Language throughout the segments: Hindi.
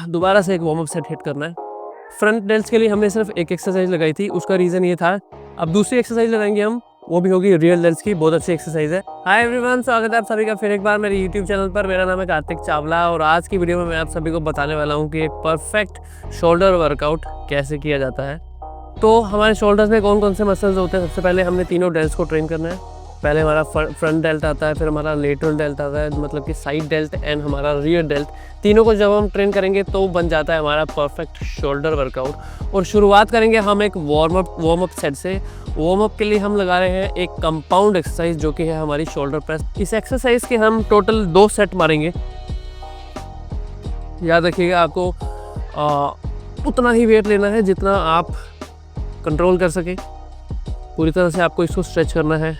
दोबारा से एक वार्म अप सेट हिट करना है। फ्रंट डेल्ट्स के लिए हमने सिर्फ एक एक्सरसाइज लगाई थी, उसका रीज़न ये था। अब दूसरी एक्सरसाइज लगाएंगे हम, वो भी होगी रियल डेल्ट्स की, बहुत अच्छी एक्सरसाइज है। हाय एवरीवन, स्वागत है आप सभी का फिर एक बार मेरे यूट्यूब चैनल पर। मेरा नाम है कार्तिक चावला और आज की वीडियो में मैं आप सभी को बताने वाला हूँ कि एक परफेक्ट शोल्डर वर्कआउट कैसे किया जाता है। तो हमारे शोल्डर्स में कौन कौन से मसल्स होते हैं? सबसे पहले हमने तीनों डेल्ट्स को ट्रेन करना है। पहले हमारा फ्रंट डेल्ट आता है, फिर हमारा लेटरल डेल्ट आता है, मतलब कि साइड डेल्ट एंड हमारा रियर डेल्ट। तीनों को जब हम ट्रेन करेंगे तो बन जाता है हमारा परफेक्ट शोल्डर वर्कआउट। और शुरुआत करेंगे हम एक वार्म अप सेट से। वार्म अप के लिए हम लगा रहे हैं एक कंपाउंड एक्सरसाइज जो कि है हमारी शोल्डर प्रेस। इस एक्सरसाइज के हम टोटल 2 सेट मारेंगे। याद रखिएगा, आपको उतना ही वेट लेना है जितना आप कंट्रोल कर सके। पूरी तरह से आपको इसको स्ट्रेच करना है,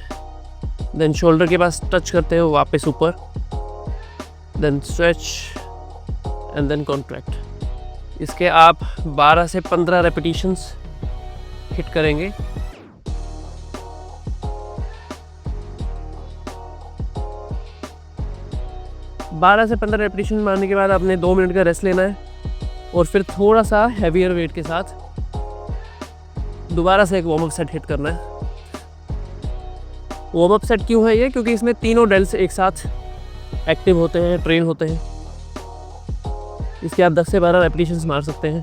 देन शोल्डर के पास टच करते हो वापस ऊपर, then stretch and then contract. इसके आप 12 से 15 रेपिटेशंस हिट करेंगे। बारह से 15 रेपिटेशन मारने के बाद आपने 2 मिनट का रेस्ट लेना है और फिर थोड़ा सा हैवियर वेट के साथ दोबारा से एक वार्म अप सेट हिट करना है। वार्म अप सेट क्यों है ये? क्योंकि इसमें तीनों डेल्ट्स एक साथ एक्टिव होते हैं, ट्रेन होते हैं। इसके आप 10 से 12 रेपिटेशंस मार सकते हैं।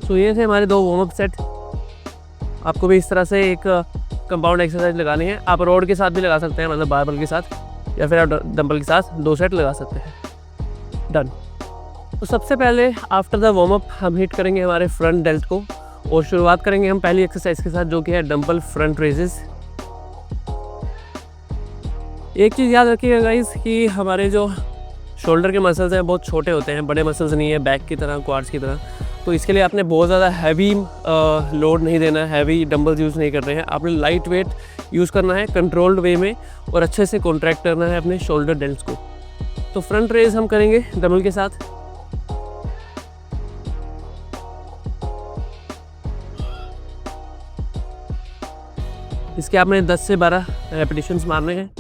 तो ये थे हमारे 2 वार्म अप सेट। आपको भी इस तरह से एक कंपाउंड एक्सरसाइज लगानी है। आप रोड के साथ भी लगा सकते हैं, मतलब बारबल के साथ, या फिर आप डंबल के साथ 2 सेट लगा सकते हैं। डन। तो सबसे पहले आफ्टर द वार्म अप हम हिट करेंगे हमारे फ्रंट डेल्ट को और शुरुआत करेंगे हम पहली एक्सरसाइज के साथ जो कि है डंबल फ्रंट रेजेस। एक चीज़ याद रखिएगा गाइस कि हमारे जो शोल्डर के मसल्स हैं बहुत छोटे होते हैं, बड़े मसल्स नहीं है बैक की तरह, क्वाड्स की तरह। तो इसके लिए आपने बहुत ज़्यादा हैवी लोड नहीं देना है, हैवी डंबल्स यूज़ नहीं करने हैं। आपने लाइट वेट यूज़ करना है कंट्रोल्ड वे में और अच्छे से कॉन्ट्रैक्ट करना है अपने शोल्डर डेल्ट्स को। तो फ्रंट रेज हम करेंगे डंबल के साथ। इसके आपने 10 से 12 रेपिटेशंस मारने हैं।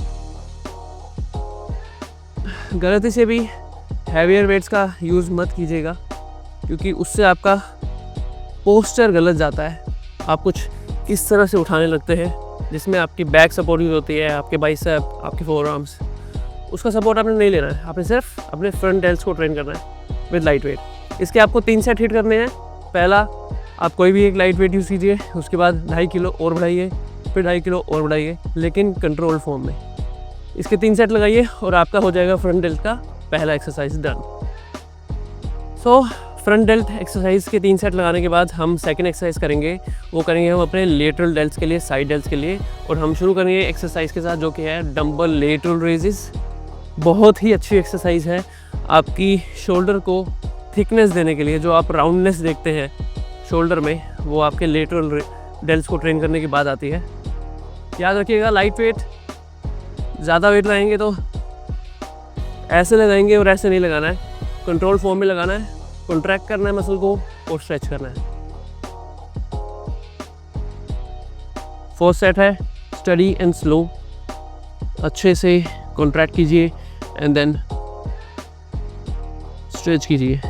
गलती से भी हैवियर वेट्स का यूज़ मत कीजिएगा क्योंकि उससे आपका पोस्चर गलत जाता है। आप कुछ इस तरह से उठाने लगते हैं जिसमें आपकी बैक सपोर्ट यूज़ होती है, आपके बाइसेप, आपके फोर आर्म्स, उसका सपोर्ट आपने नहीं लेना है। आपने सिर्फ अपने फ्रंट डेल्ट्स को ट्रेन करना है विद लाइट वेट। इसके आपको 3 सेट हिट करने हैं। पहला, आप कोई भी एक लाइट वेट यूज़ कीजिए, उसके बाद 2.5 किलो और बढ़ाइए, फिर 2.5 किलो और बढ़ाइए, लेकिन कंट्रोल फॉर्म में। इसके 3 सेट लगाइए और आपका हो जाएगा फ्रंट डेल्ट का पहला exercise done. So front dealt exercise के 3 सेट लगाने के बाद हम सेकंड एक्सरसाइज करेंगे। वो करेंगे हम अपने लेटरल डेल्ट्स के लिए, साइड डेल्ट्स के लिए। और हम शुरू करेंगे एक्सरसाइज के साथ जो कि है डंबल लेटरल रेजेस। बहुत ही अच्छी एक्सरसाइज है आपकी शोल्डर को थिकनेस देने के लिए। जो आप राउंडनेस देखते हैं शोल्डर में, वो आपके लेटरल डेल्ट्स को ट्रेन करने के बाद आती है। याद रखिएगा, लाइट वेट, ज़्यादा वेट लगाएंगे तो ऐसे लगाएंगे और ऐसे नहीं लगाना है, कंट्रोल फॉर्म में लगाना है, कॉन्ट्रैक्ट करना है मसल को और स्ट्रेच करना है। फर्स्ट सेट है स्टडी एंड स्लो। अच्छे से कॉन्ट्रैक्ट कीजिए एंड देन स्ट्रेच कीजिए।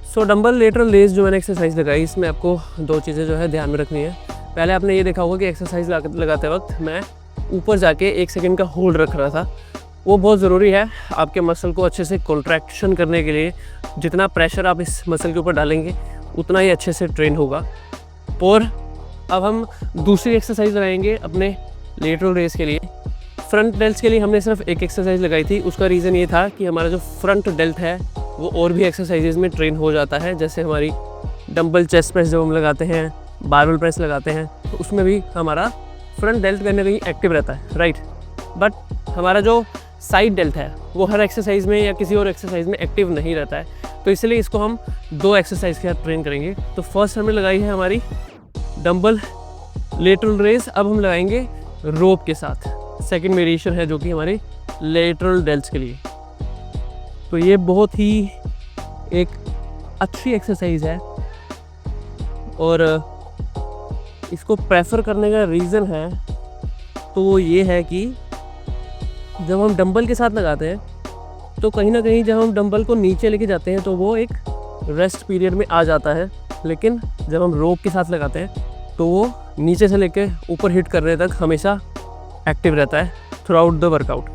सो डंबल लेटरल रेज जो मैंने एक्सरसाइज लगाई, इसमें आपको 2 चीज़ें जो है ध्यान में रखनी है। पहले आपने ये देखा होगा कि एक्सरसाइज लगाते वक्त मैं ऊपर जाके 1 सेकंड का होल्ड रख रहा था। वो बहुत ज़रूरी है आपके मसल को अच्छे से कॉन्ट्रैक्शन करने के लिए। जितना प्रेशर आप इस मसल के ऊपर डालेंगे उतना ही अच्छे से ट्रेन होगा। और अब हम दूसरी एक्सरसाइज लगाएंगे अपने लेटरल रेस के लिए। फ्रंट डेल्ट्स के लिए हमने सिर्फ एक एक्सरसाइज लगाई थी। उसका रीज़न ये था कि हमारा जो फ्रंट डेल्ट है वो और भी एक्सरसाइजेज में ट्रेन हो जाता है। जैसे हमारी डंबल चेस्ट प्रेस जब हम लगाते हैं, बारबल प्रेस लगाते हैं, तो उसमें भी हमारा फ्रंट डेल्ट कहीं ना कहीं एक्टिव रहता है, राइट। बट हमारा जो साइड डेल्ट है वो हर एक्सरसाइज में या किसी और एक्सरसाइज में एक्टिव नहीं रहता है। तो इसलिए इसको हम 2 एक्सरसाइज के साथ ट्रेन करेंगे। तो फर्स्ट हमने लगाई है हमारी डंबल लेटरल रेस। अब हम लगाएंगे रोप के साथ। सेकंड वेरिएशन है जो कि हमारे लेटरल डेल्ट्स के लिए। तो ये बहुत ही एक अच्छी एक्सरसाइज है और इसको प्रेफर करने का रीज़न है तो वो ये है कि जब हम डंबल के साथ लगाते हैं तो कहीं ना कहीं जब हम डंबल को नीचे लेके जाते हैं तो वो एक रेस्ट पीरियड में आ जाता है, लेकिन जब हम रोप के साथ लगाते हैं तो वो नीचे से लेके ऊपर हिट करने तक हमेशा एक्टिव रहता है थ्रू आउट द वर्कआउट।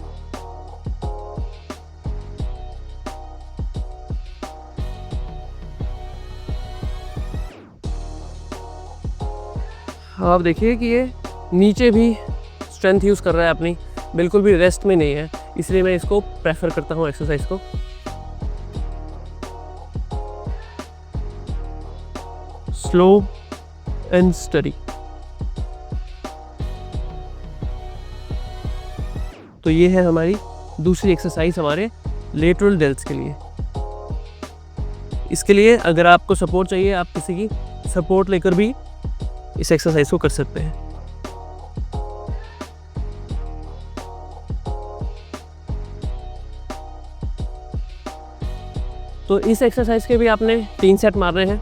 आप देखिए कि ये नीचे भी स्ट्रेंथ यूज़ कर रहा है अपनी, बिल्कुल भी रेस्ट में नहीं है, इसलिए मैं इसको प्रेफर करता हूँ एक्सरसाइज को। Slow and study. तो ये है हमारी दूसरी एक्सरसाइज हमारे लेटरल डेल्ट्स के लिए। इसके लिए अगर आपको सपोर्ट चाहिए, आप किसी की सपोर्ट लेकर भी इस एक्सरसाइज को कर सकते हैं। तो इस एक्सरसाइज के भी आपने 3 सेट मारने हैं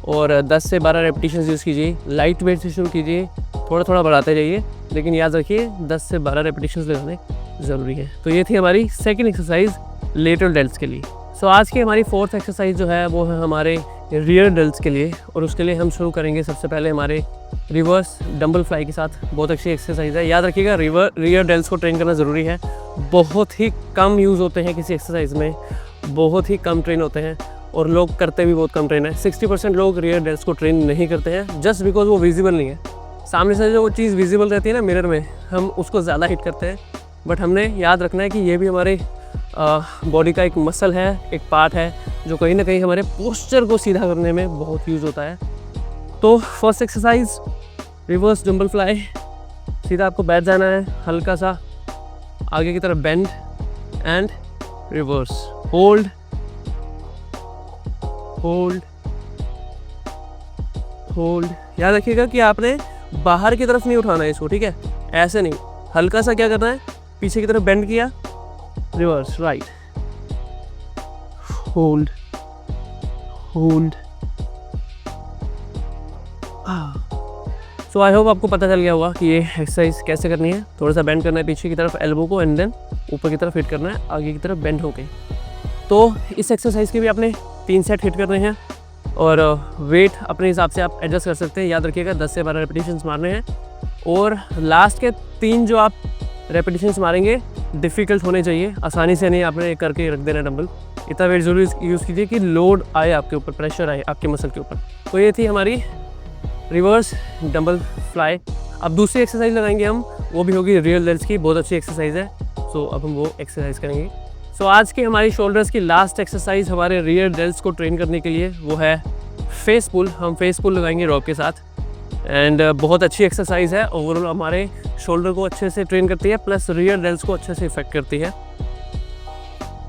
और 10 से 12 रेपिटेशंस यूज़ कीजिए। लाइट वेट से शुरू कीजिए, थोड़ा थोड़ा बढ़ाते जाइए, लेकिन याद रखिए 10 से 12 रेपिटेशंस लगाने ज़रूरी है। तो ये थी हमारी सेकंड एक्सरसाइज लेटरल डेल्ट्स के लिए। सो आज की हमारी फोर्थ एक्सरसाइज जो है वो है हमारे रियर डेल्ट्स के लिए, और उसके लिए हम शुरू करेंगे सबसे पहले हमारे रिवर्स डंबल फ्लाई के साथ। बहुत अच्छी एक्सरसाइज है, याद रखिएगा रियर डेल्ट्स को ट्रेन करना ज़रूरी है। बहुत ही कम यूज़ होते हैं किसी एक्सरसाइज में, बहुत ही कम ट्रेन होते हैं और लोग करते भी बहुत कम ट्रेन है। 60% लोग रियर डेल्ट्स को ट्रेन नहीं करते हैं जस्ट बिकॉज वो विजिबल नहीं है। सामने से जो वो चीज़ विजिबल रहती है ना मिरर में, हम उसको ज़्यादा हिट करते हैं, बट हमने याद रखना है कि ये भी हमारे बॉडी का एक मसल है, एक पार्ट है जो कहीं ना कहीं हमारे पोस्चर को सीधा करने में बहुत यूज़ होता है। तो first exercise reverse dumbbell fly. सीधा आपको बैठ जाना है, हल्का सा आगे की तरफ bend and reverse, hold hold hold. याद रखिएगा कि आपने बाहर की तरफ नहीं उठाना है इसको, ठीक है, ऐसे नहीं, हल्का सा क्या करना है, पीछे की तरफ बेंड किया, रिवर्स राइट, होल्ड होल्ड। सो आई होप आपको पता चल गया होगा कि ये एक्सरसाइज कैसे करनी है। थोड़ा सा बेंड करना है पीछे की तरफ एल्बो को एंड देन ऊपर की तरफ हिट करना है आगे की तरफ बेंड होके। तो इस एक्सरसाइज के भी आपने 3 सेट हिट करने हैं और वेट अपने हिसाब से आप एडजस्ट कर सकते हैं। याद रखिएगा 10 से 12 रेपिटेशंस मारने हैं और लास्ट के 3 जो आप रेपिटेशंस मारेंगे डिफ़िकल्ट होने चाहिए, आसानी से नहीं आपने करके रख देना डंबल। इतना वेट ज़रूर यूज़ कीजिए कि लोड आए आपके ऊपर, प्रेशर आए आपके मसल के ऊपर। तो ये थी हमारी रिवर्स डंबल फ्लाई। अब दूसरी एक्सरसाइज लगाएंगे हम, वो भी होगी रियर डेल्ट्स की, बहुत अच्छी एक्सरसाइज है। सो अब हम वो एक्सरसाइज करेंगे। सो आज की हमारी शोल्डर्स की लास्ट एक्सरसाइज हमारे रियर डेल्ट्स को ट्रेन करने के लिए वो है फेस पुल। हम फेस पुल लगाएंगे रॉप के साथ एंड बहुत अच्छी एक्सरसाइज है। ओवरऑल हमारे शोल्डर को अच्छे से ट्रेन करती है प्लस रियर डेल्ट्स को अच्छे से इफेक्ट करती है।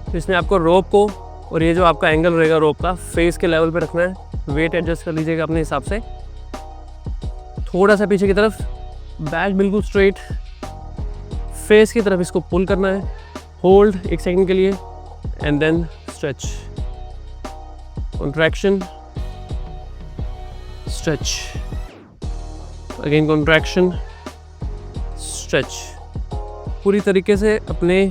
तो इसमें आपको रोप को और ये जो आपका एंगल रहेगा रोप का फेस के लेवल पे रखना है। वेट एडजस्ट कर लीजिएगा अपने हिसाब से, थोड़ा सा पीछे की तरफ, बैक बिल्कुल स्ट्रेट, फेस की तरफ इसको पुल करना है, होल्ड 1 सेकंड के लिए and then stretch, contraction, stretch, again contraction, stretch. पूरी तरीके से अपने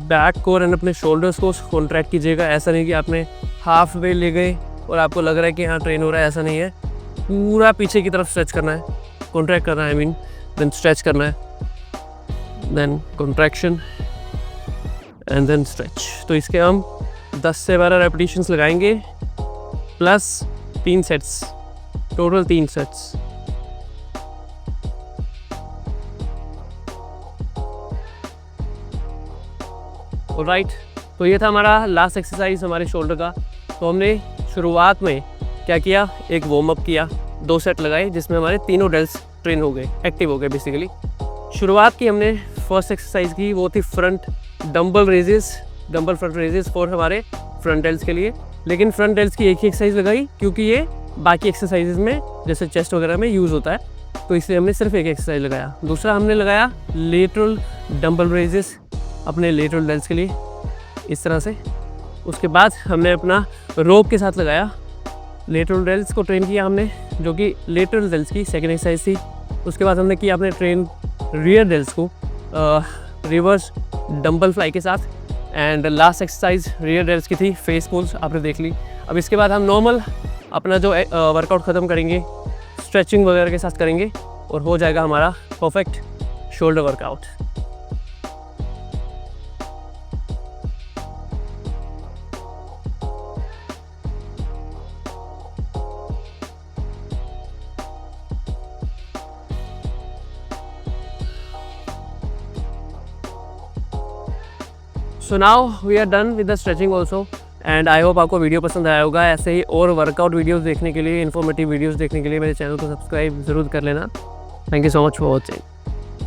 बैक को एंड अपने शोल्डर्स को कॉन्ट्रैक्ट कीजिएगा। ऐसा नहीं कि आपने हाफ वे ले गए और आपको लग रहा है कि हाँ ट्रेन हो रहा है, ऐसा नहीं है। पूरा पीछे की तरफ स्ट्रेच करना है, कॉन्ट्रैक्ट करना है, आई मीन देन स्ट्रेच करना है, then contraction and then stretch. तो इसके हम 10 से 12 रेपिटेशंस लगाएंगे plus 3 sets, total 3 sets. Alright, तो ये था हमारा लास्ट एक्सरसाइज हमारे शोल्डर का। तो हमने शुरुआत में क्या किया, एक वार्म अप किया, 2 सेट लगाए जिसमें हमारे तीनों डेल्ट्स ट्रेन हो गए, एक्टिव हो गए बेसिकली। शुरुआत की हमने फर्स्ट एक्सरसाइज की, वो थी front dumbbell raises, dumbbell front raises for हमारे फ्रंट डेल्ट्स के लिए। लेकिन फ्रंट डेल्ट्स की एक ही एक्सरसाइज लगाई क्योंकि ये बाकी एक्सरसाइजेज में जैसे चेस्ट वगैरह में यूज़ होता है, तो इसलिए हमने सिर्फ एक एक्सरसाइज लगाया। दूसरा हमने लगाया लेटरल डंबल रेजेस अपने लेटरल डेल्ट्स के लिए, इस तरह से। उसके बाद हमने अपना रोप के साथ लगाया लेटरल डेल्स को ट्रेन किया हमने, जो कि लेटरल डेल्स की सेकेंड एक्सरसाइज थी। उसके बाद हमने किया अपने ट्रेन रियर डेल्स को रिवर्स डंबल फ्लाई के साथ। And last exercise rear delts की थी, फेस पुल्स आपने देख ली। अब इसके बाद हम नॉर्मल अपना जो वर्कआउट ख़त्म करेंगे, स्ट्रेचिंग वगैरह के साथ करेंगे और हो जाएगा हमारा perfect shoulder workout. So now we are done with the stretching also. And I hope आपको वीडियो पसंद आया होगा। ऐसे ही और वर्कआउट वीडियोस देखने के लिए, इन्फॉर्मेटिव वीडियोस देखने के लिए मेरे चैनल को सब्सक्राइब ज़रूर कर लेना। Thank you so much for watching.